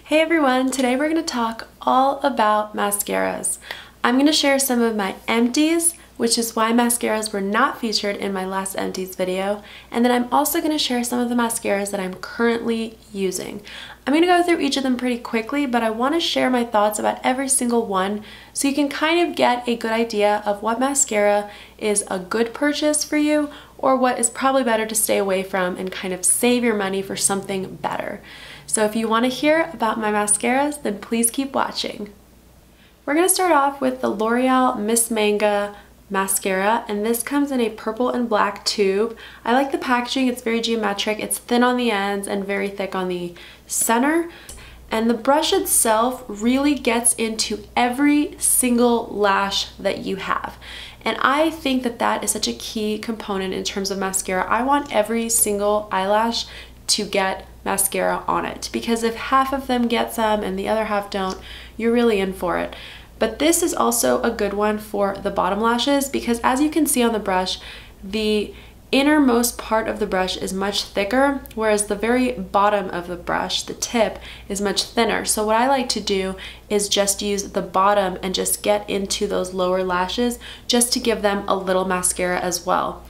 Hey everyone, today we're going to talk all about mascaras. I'm going to share some of my empties, which is why mascaras were not featured in my last empties video, and then I'm also going to share some of the mascaras that I'm currently using. I'm going to go through each of them pretty quickly, but I want to share my thoughts about every single one so you can kind of get a good idea of what mascara is a good purchase for you or what is probably better to stay away from and kind of save your money for something better. So if you want to hear about my mascaras, then please keep watching. We're going to start off with the L'Oreal Miss Manga mascara, and this comes in a purple and black tube. I like the packaging, it's very geometric, it's thin on the ends and very thick on the center. And the brush itself really gets into every single lash that you have. And I think that that is such a key component in terms of mascara. I want every single eyelash to get mascara on it, because if half of them get some and the other half don't, you're really in for it. But this is also a good one for the bottom lashes, because as you can see on the brush, the innermost part of the brush is much thicker, whereas the very bottom of the brush, the tip, is much thinner. So what I like to do is just use the bottom and just get into those lower lashes just to give them a little mascara as well.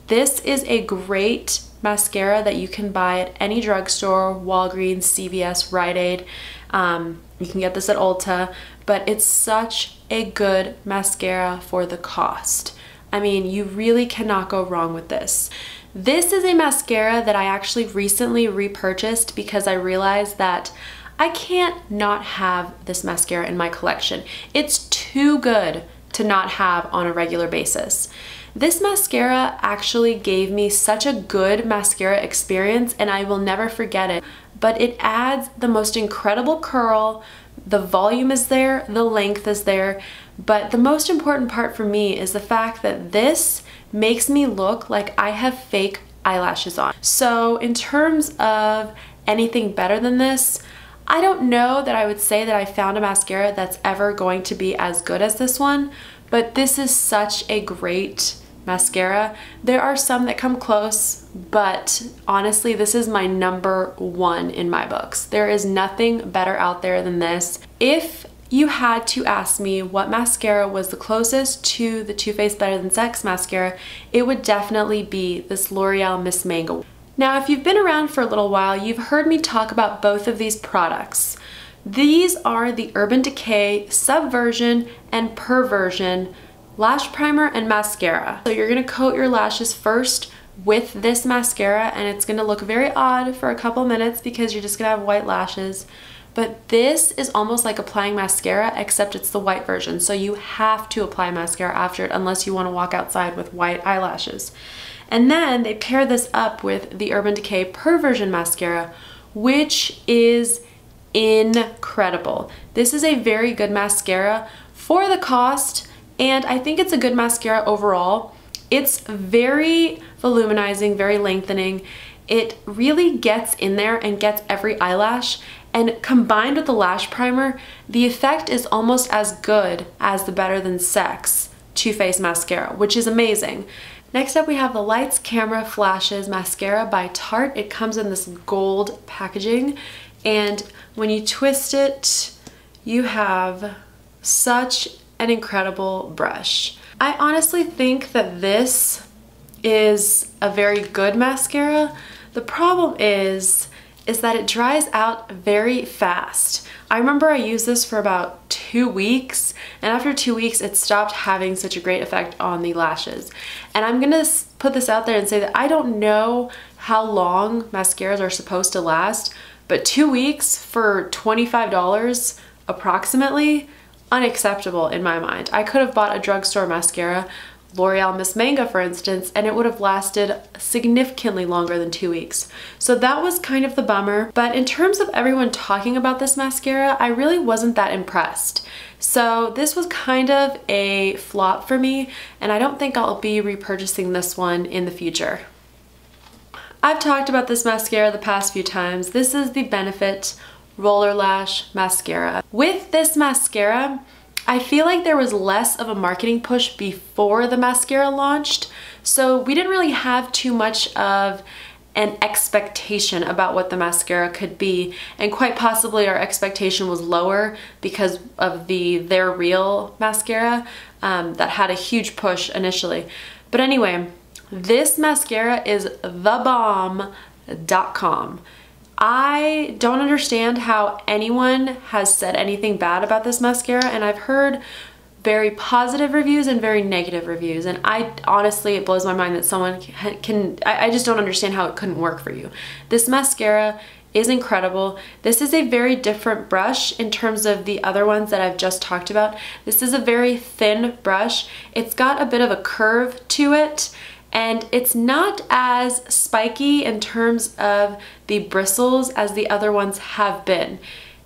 This is a great mascara that you can buy at any drugstore, Walgreens, CVS, Rite Aid. You can get this at Ulta, but it's such a good mascara for the cost. I mean, you really cannot go wrong with this. This is a mascara that I actually recently repurchased because I realized that I can't not have this mascara in my collection. It's too good to not have on a regular basis. This mascara actually gave me such a good mascara experience, and I will never forget it. But it adds the most incredible curl, the volume is there, the length is there, but the most important part for me is the fact that this makes me look like I have fake eyelashes on. So in terms of anything better than this, I don't know that I would say that I found a mascara that's ever going to be as good as this one, but this is such a great mascara. There are some that come close, but honestly, this is my #1 in my books. There is nothing better out there than this. If you had to ask me what mascara was the closest to the Too Faced Better Than Sex mascara, it would definitely be this L'Oreal Miss Manga. Now, if you've been around for a little while, you've heard me talk about both of these products. These are the Urban Decay Subversion and Perversion lash primer and mascara. So you're gonna coat your lashes first with this mascara, and it's gonna look very odd for a couple minutes because you're just gonna have white lashes. But this is almost like applying mascara, except it's the white version. So you have to apply mascara after it unless you wanna walk outside with white eyelashes. And then they pair this up with the Urban Decay Perversion mascara, which is incredible. This is a very good mascara for the cost, and I think it's a good mascara overall. It's very volumizing, very lengthening. It really gets in there and gets every eyelash, and combined with the lash primer, the effect is almost as good as the Better Than Sex Too Faced mascara, which is amazing. Next up, we have the Lights Camera Flashes mascara by Tarte. It comes in this gold packaging, and when you twist it, you have such an incredible brush. I honestly think that this is a very good mascara. The problem is that it dries out very fast. I remember I used this for about 2 weeks, and after 2 weeks it stopped having such a great effect on the lashes. And I'm gonna put this out there and say that I don't know how long mascaras are supposed to last, but 2 weeks for $25 approximately, unacceptable in my mind. I could have bought a drugstore mascara, L'Oreal Miss Manga for instance, and it would have lasted significantly longer than 2 weeks. So that was kind of the bummer. But in terms of everyone talking about this mascara, I really wasn't that impressed. So this was kind of a flop for me, and I don't think I'll be repurchasing this one in the future. I've talked about this mascara the past few times. This is the Benefit Roller Lash Mascara. With this mascara, I feel like there was less of a marketing push before the mascara launched, so we didn't really have too much of an expectation about what the mascara could be, and quite possibly our expectation was lower because of their real mascara that had a huge push initially. But anyway, this mascara is thebomb.com. I don't understand how anyone has said anything bad about this mascara, and I've heard very positive reviews and very negative reviews, and I honestly, it blows my mind that someone I just don't understand how it couldn't work for you. This mascara is incredible. This is a very different brush in terms of the other ones that I've just talked about. This is a very thin brush. It's got a bit of a curve to it, and it's not as spiky in terms of the bristles as the other ones have been.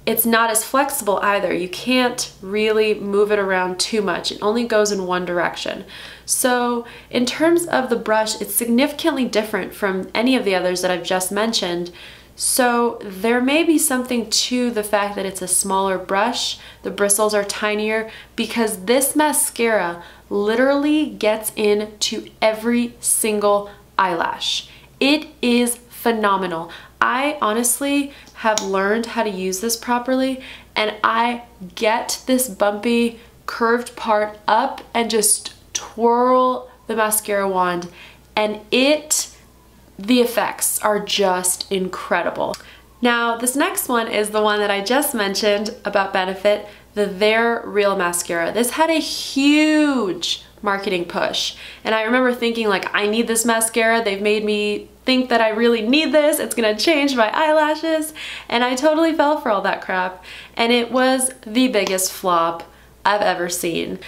It's not as flexible either. You can't really move it around too much. It only goes in one direction. So in terms of the brush, it's significantly different from any of the others that I've just mentioned. So there may be something to the fact that it's a smaller brush, the bristles are tinier, because this mascara literally gets into every single eyelash. It is phenomenal. I honestly have learned how to use this properly, and I get this bumpy curved part up and just twirl the mascara wand, and the effects are just incredible. Now this next one is the one that I just mentioned about Benefit, the Their Real Mascara. This had a huge marketing push, and I remember thinking like, I need this mascara. They've made me think that I really need this. It's gonna change my eyelashes, and I totally fell for all that crap, and it was the biggest flop I've ever seen.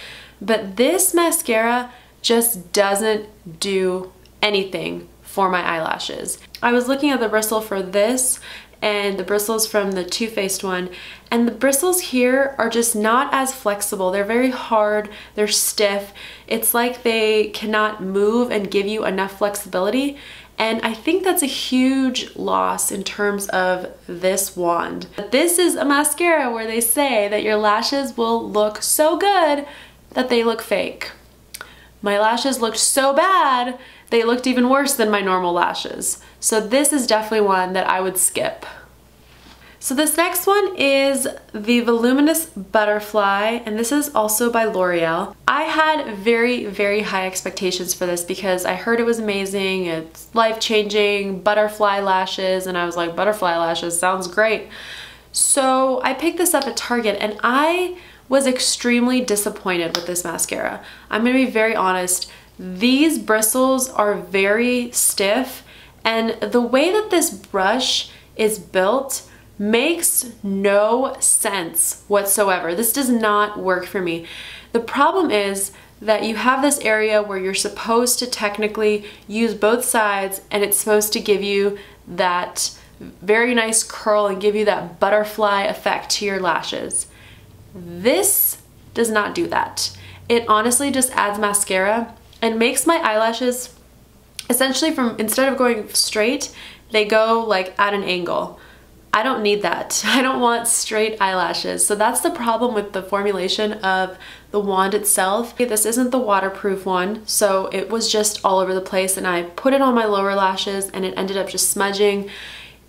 But this mascara just doesn't do anything for my eyelashes. I was looking at the bristle for this and the bristles from the Too Faced one, and the bristles here are just not as flexible. They're very hard, they're stiff. It's like they cannot move and give you enough flexibility, and I think that's a huge loss in terms of this wand. But this is a mascara where they say that your lashes will look so good that they look fake. My lashes looked so bad, they looked even worse than my normal lashes. So this is definitely one that I would skip. So this next one is the Voluminous Butterfly, and this is also by L'Oreal. I had very, very high expectations for this because I heard it was amazing, it's life-changing, butterfly lashes, and I was like, butterfly lashes sounds great. So I picked this up at Target, and I was extremely disappointed with this mascara. I'm gonna be very honest. These bristles are very stiff, and the way that this brush is built makes no sense whatsoever. This does not work for me. The problem is that you have this area where you're supposed to technically use both sides, and it's supposed to give you that very nice curl and give you that butterfly effect to your lashes. This does not do that. It honestly just adds mascara and makes my eyelashes essentially instead of going straight, they go like at an angle. I don't need that. I don't want straight eyelashes. So that's the problem with the formulation of the wand itself. This isn't the waterproof one, so it was just all over the place, and I put it on my lower lashes and it ended up just smudging.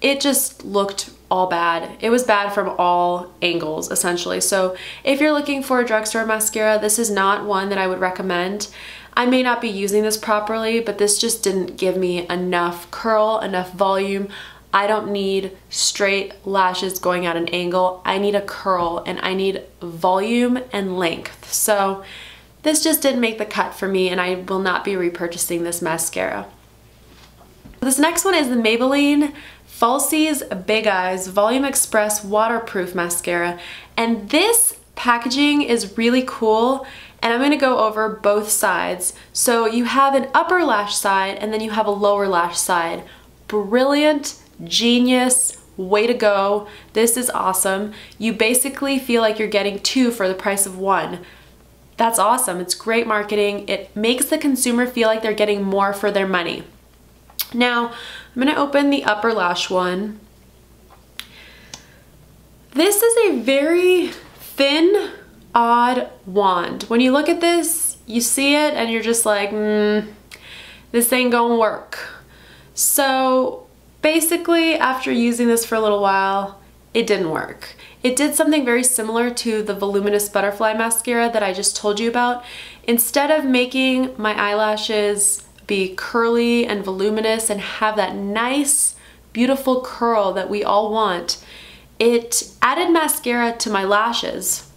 It just looked all bad. It was bad from all angles, essentially. So if you're looking for a drugstore mascara, this is not one that I would recommend. I may not be using this properly, but this just didn't give me enough curl, enough volume. I don't need straight lashes going at an angle. I need a curl, and I need volume and length. So this just didn't make the cut for me, and I will not be repurchasing this mascara. This next one is the Maybelline Falsies Big Eyes Volume Express Waterproof Mascara, and this packaging is really cool, and I'm going to go over both sides. So you have an upper lash side and then you have a lower lash side. Brilliant, genius, way to go. This is awesome. You basically feel like you're getting two for the price of one. That's awesome. It's great marketing. It makes the consumer feel like they're getting more for their money. Now, I'm going to open the upper lash one. This is a very thin, odd wand. When you look at this, you see it and you're just like, this ain't gonna work. So basically, after using this for a little while, it didn't work. It did something very similar to the Voluminous Butterfly Mascara that I just told you about. Instead of making my eyelashes be curly and voluminous and have that nice, beautiful curl that we all want, it added mascara to my lashes,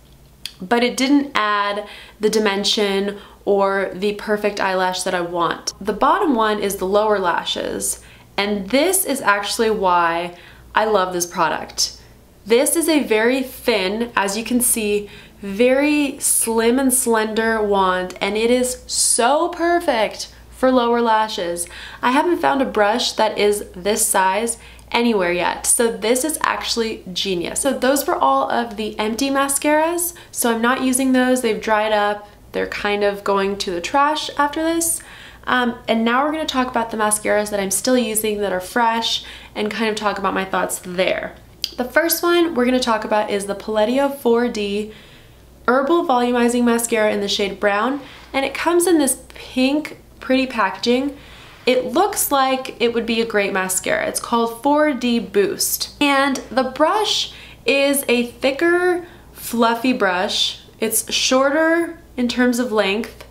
but it didn't add the dimension or the perfect eyelash that I want. The bottom one is the lower lashes, and this is actually why I love this product. This is a very thin, as you can see, very slim and slender wand, and it is so perfect for lower lashes. I haven't found a brush that is this size anywhere yet, so this is actually genius. So those were all of the empty mascaras, so I'm not using those. They've dried up. They're kind of going to the trash after this. And now we're going to talk about the mascaras that I'm still using that are fresh and kind of talk about my thoughts there. The first one we're going to talk about is the PALLADIO 4D Herbal Volumizing Mascara in the shade Brown, and it comes in this pink, pretty packaging. It looks like it would be a great mascara. It's called 4D Boost, and the brush is a thicker, fluffy brush. It's shorter in terms of length,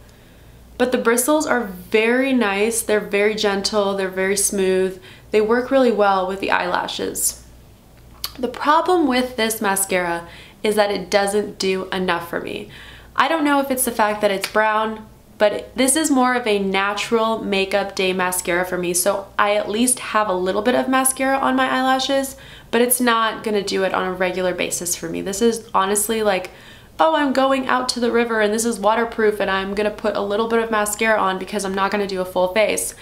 but the bristles are very nice. They're very gentle, they're very smooth. They work really well with the eyelashes. The problem with this mascara is that it doesn't do enough for me. I don't know if it's the fact that it's brown, but this is more of a natural makeup day mascara for me, so I at least have a little bit of mascara on my eyelashes, but it's not gonna do it on a regular basis for me. This is honestly like, oh, I'm going out to the river and this is waterproof and I'm gonna put a little bit of mascara on because I'm not gonna do a full face.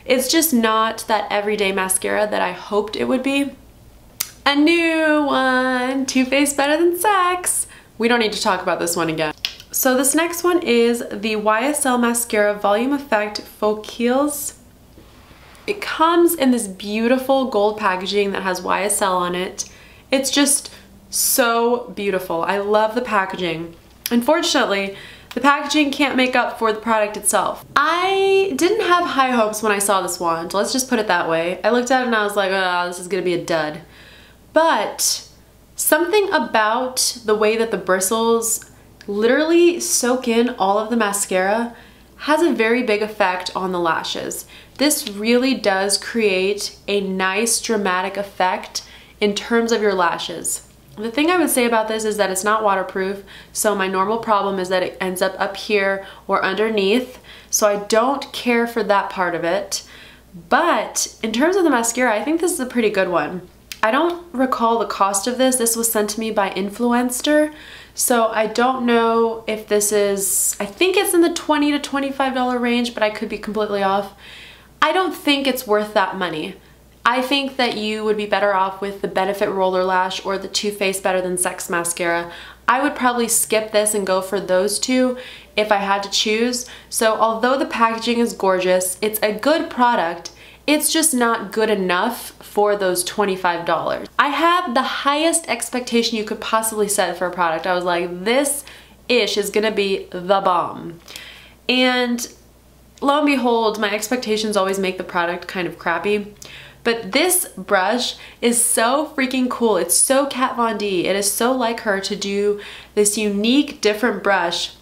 It's just not that everyday mascara that I hoped it would be. A new one, Too Faced Better Than Sex. We don't need to talk about this one again. So this next one is the YSL Mascara Volume Effect Focals. It comes in this beautiful gold packaging that has YSL on it. It's just so beautiful. I love the packaging. Unfortunately, the packaging can't make up for the product itself. I didn't have high hopes when I saw this wand. Let's just put it that way. I looked at it and I was like, oh, this is gonna be a dud. But something about the way that the bristles literally soak in all of the mascara has a very big effect on the lashes. This really does create a nice dramatic effect in terms of your lashes. The thing I would say about this is that it's not waterproof, so my normal problem is that it ends up here or underneath, so I don't care for that part of it. But in terms of the mascara, I think this is a pretty good one. I don't recall the cost of this. This was sent to me by Influencer, so I don't know if this is, I think it's in the $20 to $25 range, but I could be completely off. I don't think it's worth that money. I think that you would be better off with the Benefit Roller Lash or the Too Faced Better Than Sex mascara. I would probably skip this and go for those two if I had to choose. So although the packaging is gorgeous, it's a good product, it's just not good enough for those $25. I had the highest expectation you could possibly set for a product. I was like, this-ish is gonna be the bomb. And lo and behold, my expectations always make the product kind of crappy. But this brush is so freaking cool. It's so Kat Von D. It is so like her to do this unique, different brush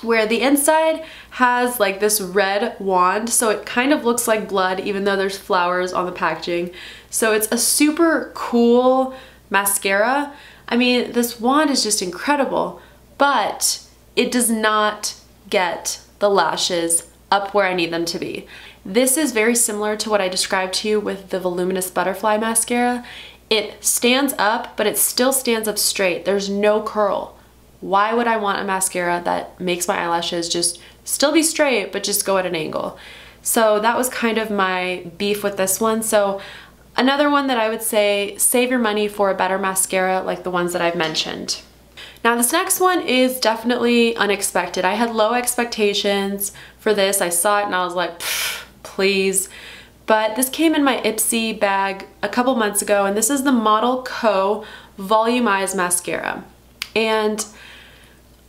where the inside has like this red wand, so it kind of looks like blood even though there's flowers on the packaging. So it's a super cool mascara. I mean, this wand is just incredible, but it does not get the lashes up where I need them to be. This is very similar to what I described to you with the Voluminous Butterfly Mascara. It stands up, but it still stands up straight. There's no curl. Why would I want a mascara that makes my eyelashes just still be straight, but just go at an angle? So that was kind of my beef with this one. So another one that I would say, save your money for a better mascara like the ones that I've mentioned. Now this next one is definitely unexpected. I had low expectations for this. I saw it and I was like, please. But this came in my Ipsy bag a couple months ago, and this is the Model Co. Volumizing Mascara. And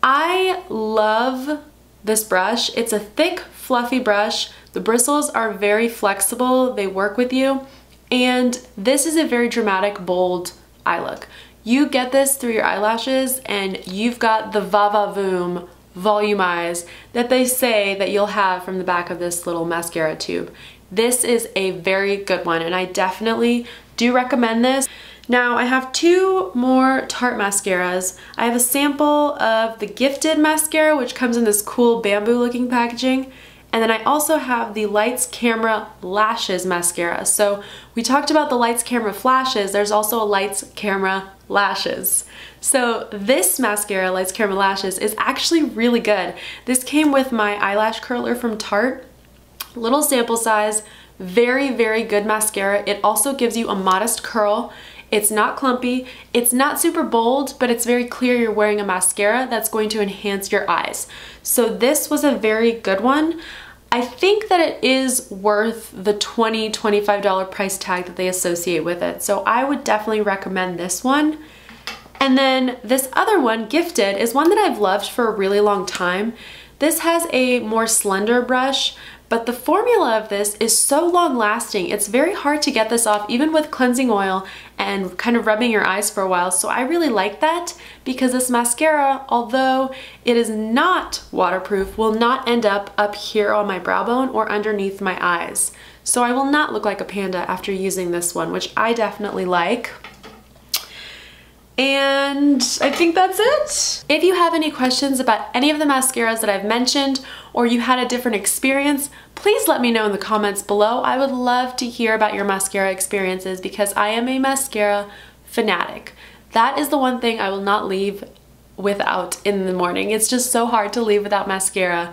I love this brush. It's a thick, fluffy brush, The bristles are very flexible, they work with you, and this is a very dramatic, bold eye look. You get this through your eyelashes and you've got the va-va-voom Volumize that they say that you'll have from the back of this little mascara tube. This is a very good one and I definitely do recommend this. Now I have two more Tarte mascaras. I have a sample of the Gifted mascara, which comes in this cool bamboo looking packaging. And then I also have the Lights Camera Lashes mascara. So we talked about the Lights Camera Flashes, there's also a Lights Camera Lashes. So this mascara, Lights Camera Lashes, is actually really good. This came with my eyelash curler from Tarte. Little sample size, very, very good mascara. It also gives you a modest curl. It's not clumpy, it's not super bold, but it's very clear you're wearing a mascara that's going to enhance your eyes. So this was a very good one. I think that it is worth the $20, $25 price tag that they associate with it. So I would definitely recommend this one. And then this other one, Gifted, is one that I've loved for a really long time. This has a more slender brush, but the formula of this is so long lasting. It's very hard to get this off even with cleansing oil and kind of rubbing your eyes for a while. So I really like that because this mascara, although it is not waterproof, will not end up here on my brow bone or underneath my eyes. So I will not look like a panda after using this one, which I definitely like. And I think that's it. If you have any questions about any of the mascaras that I've mentioned, or you had a different experience, please let me know in the comments below. I would love to hear about your mascara experiences because I am a mascara fanatic. That is the one thing I will not leave without in the morning. It's just so hard to leave without mascara.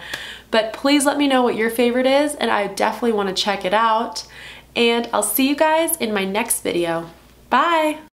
But please let me know what your favorite is, and I definitely want to check it out. And I'll see you guys in my next video. Bye!